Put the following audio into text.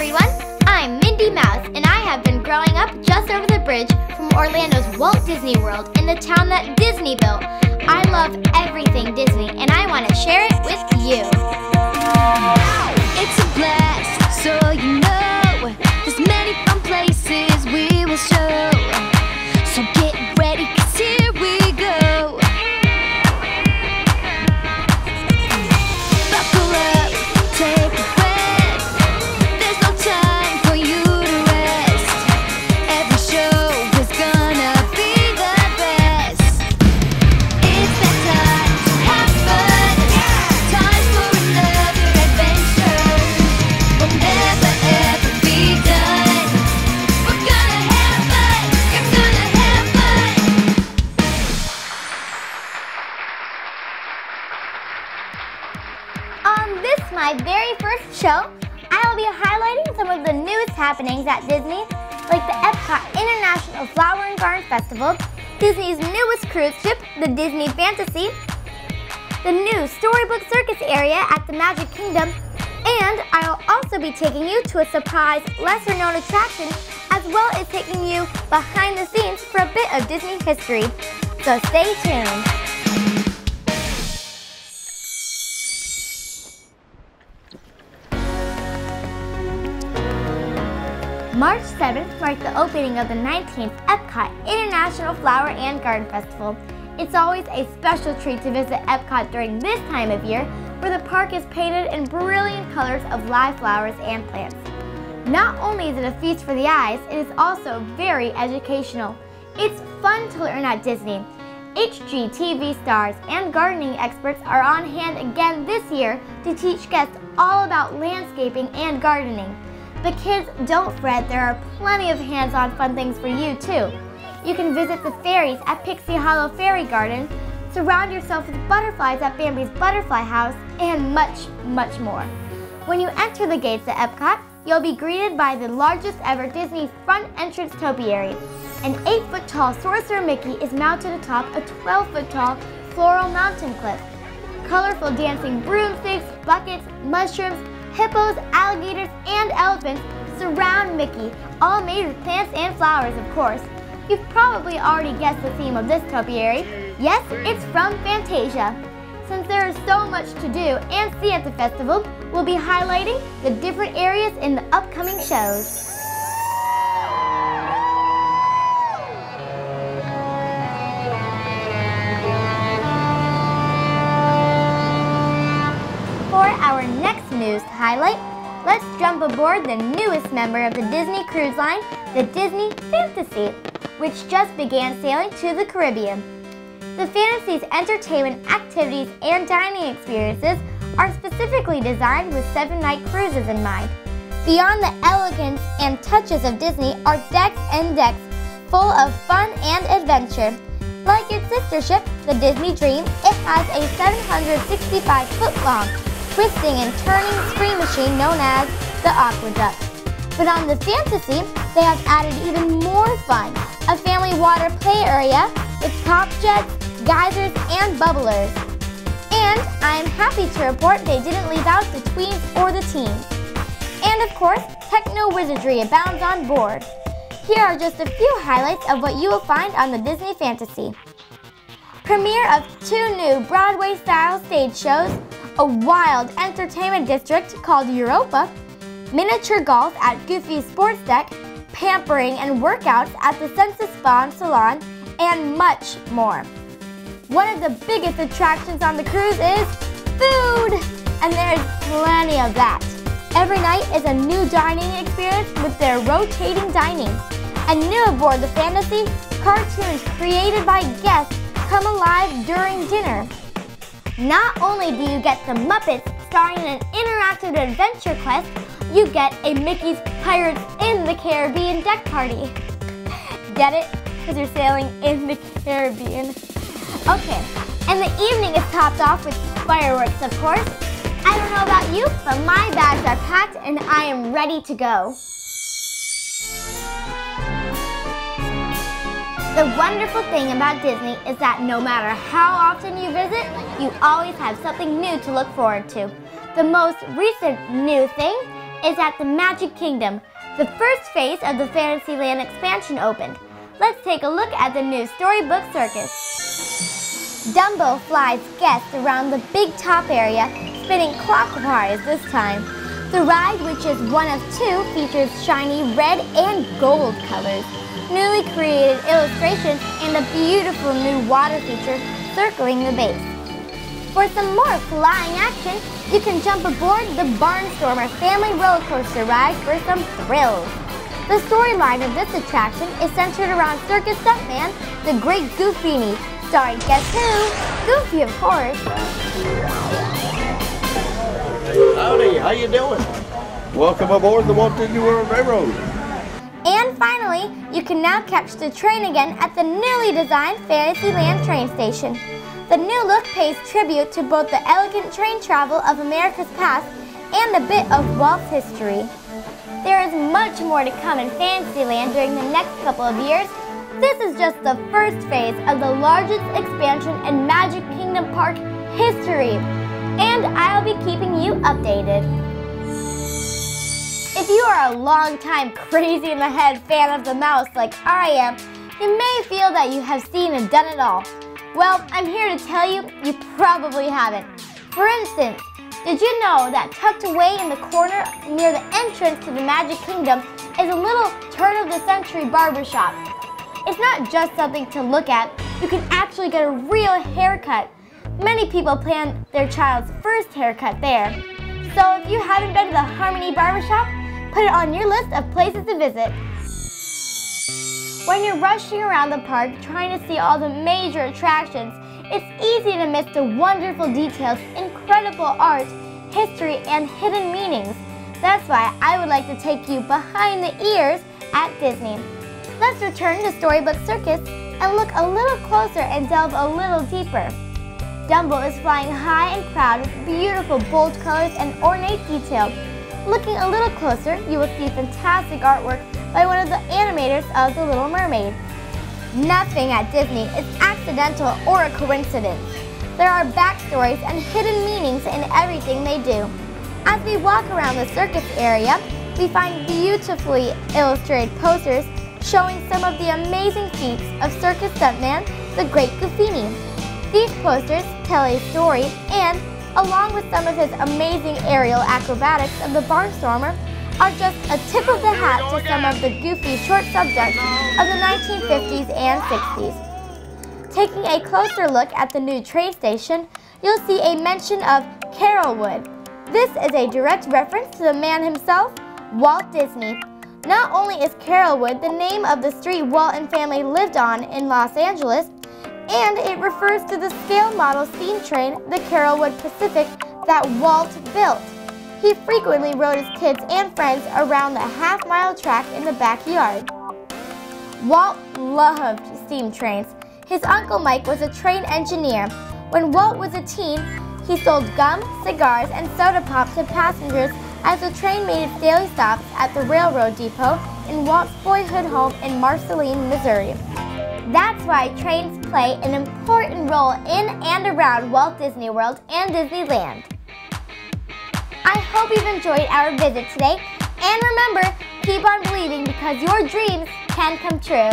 everyone, I'm Mindy Mouse, and I have been growing up just over the bridge from Orlando's Walt Disney World in the town that Disney built. I love everything Disney, and I want to share it with you. It's a blast, so you know, there's many fun places we will show. So get ready, 'cause here we go. Buckle up, take a breath. There's no time for you to rest. Every show is gonna be the best. It's that time to have fun. Time for another adventure. We'll never ever be done. We're gonna have fun. You're gonna have fun. On this, my very first show, I will be highlighting some of the newest happenings at Disney, like the Epcot International Flower and Garden Festival, Disney's newest cruise ship, the Disney Fantasy, the new Storybook Circus area at the Magic Kingdom, and I'll also be taking you to a surprise, lesser-known attraction, as well as taking you behind the scenes for a bit of Disney history. So stay tuned. March 7th marked the opening of the 19th Epcot International Flower and Garden Festival. It's always a special treat to visit Epcot during this time of year, where the park is painted in brilliant colors of live flowers and plants. Not only is it a feast for the eyes, it is also very educational. It's fun to learn at Disney. HGTV stars and gardening experts are on hand again this year to teach guests all about landscaping and gardening. But kids, don't fret, there are plenty of hands-on fun things for you too. You can visit the fairies at Pixie Hollow Fairy Garden, surround yourself with butterflies at Bambi's Butterfly House, and much, much more. When you enter the gates at Epcot, you'll be greeted by the largest ever Disney front entrance topiary. An 8-foot-tall Sorcerer Mickey is mounted atop a 12-foot-tall floral mountain cliff. Colorful dancing broomsticks, buckets, mushrooms, hippos, alligators, and elephants surround Mickey, all made with plants and flowers, of course. You've probably already guessed the theme of this topiary. Yes, it's from Fantasia. Since there is so much to do and see at the festival, we'll be highlighting the different areas in the upcoming shows. For our next news to highlight, let's jump aboard the newest member of the Disney Cruise Line, the Disney Fantasy, which just began sailing to the Caribbean. The Fantasy's entertainment, activities, and dining experiences are specifically designed with 7-night cruises in mind. Beyond the elegance and touches of Disney are decks and decks full of fun and adventure. Like its sister ship, the Disney Dream, it has a 765-foot-long twisting and turning screen machine known as the Aqueduct. But on the Fantasy, they have added even more fun, a family water play area with top jets, geysers, and bubblers. And I'm happy to report they didn't leave out the tweens or the teens. And of course, techno-wizardry abounds on board. Here are just a few highlights of what you will find on the Disney Fantasy. Premiere of 2 new Broadway-style stage shows, a wild entertainment district called Europa, miniature golf at Goofy's Sports Deck, pampering and workouts at the Senses Spa and Salon, and much more. One of the biggest attractions on the cruise is food, and there is plenty of that. Every night is a new dining experience with their rotating dining. And new aboard the Fantasy, cartoons created by guests come alive during dinner. Not only do you get the Muppets starring in an interactive adventure quest, you get a Mickey's Pirates in the Caribbean deck party. Get it? Because you're sailing in the Caribbean. Okay, and the evening is topped off with fireworks, of course. I don't know about you, but my bags are packed and I am ready to go. The wonderful thing about Disney is that no matter how often you visit, you always have something new to look forward to. The most recent new thing is at the Magic Kingdom. The first phase of the Fantasyland Expansion opened. Let's take a look at the new Storybook Circus. Dumbo flies guests around the big top area, spinning clockwise this time. The ride, which is one of two, features shiny red and gold colors, newly created illustrations, and a beautiful new water feature circling the base. For some more flying action, you can jump aboard the Barnstormer family roller coaster ride for some thrills. The storyline of this attraction is centered around circus stuntman, the great Goofini, starring guess who? Goofy, of course. Howdy, how you doing? Welcome aboard the Walt Disney World Railroad. And finally, you can now catch the train again at the newly designed Fantasyland train station. The new look pays tribute to both the elegant train travel of America's past and a bit of Walt's history. There is much more to come in Fantasyland during the next couple of years. This is just the first phase of the largest expansion in Magic Kingdom Park history. And I'll be keeping you updated. If you are a long-time crazy-in-the-head fan of the mouse like I am, you may feel that you have seen and done it all. Well, I'm here to tell you, you probably haven't. For instance, did you know that tucked away in the corner near the entrance to the Magic Kingdom is a little turn-of-the-century barber shop? It's not just something to look at, you can actually get a real haircut. Many people plan their child's first haircut there. So if you haven't been to the Harmony Barbershop, put it on your list of places to visit. When you're rushing around the park trying to see all the major attractions, it's easy to miss the wonderful details, incredible art, history, and hidden meanings. That's why I would like to take you behind the ears at Disney. Let's return to Storybook Circus and look a little closer and delve a little deeper. Dumbo is flying high and proud with beautiful bold colors and ornate detail. Looking a little closer, you will see fantastic artwork by one of the animators of The Little Mermaid. Nothing at Disney is accidental or a coincidence. There are backstories and hidden meanings in everything they do. As we walk around the circus area, we find beautifully illustrated posters showing some of the amazing feats of circus stuntman, the great Goofini. These posters tell a story and, along with some of his amazing aerial acrobatics of the Barnstormer, are just a tip of the hat to some of the goofy short subjects of the 1950s and 60s. Taking a closer look at the new train station, you'll see a mention of Carolwood. This is a direct reference to the man himself, Walt Disney. Not only is Carolwood the name of the street Walt and family lived on in Los Angeles, and it refers to the scale model steam train, the Carolwood Pacific, that Walt built. He frequently rode his kids and friends around the half-mile track in the backyard. Walt loved steam trains. His uncle Mike was a train engineer. When Walt was a teen, he sold gum, cigars, and soda pop to passengers as the train made its daily stops at the railroad depot in Walt's boyhood home in Marceline, Missouri. That's why trains play an important role in and around Walt Disney World and Disneyland. I hope you've enjoyed our visit today, and remember, keep on believing because your dreams can come true.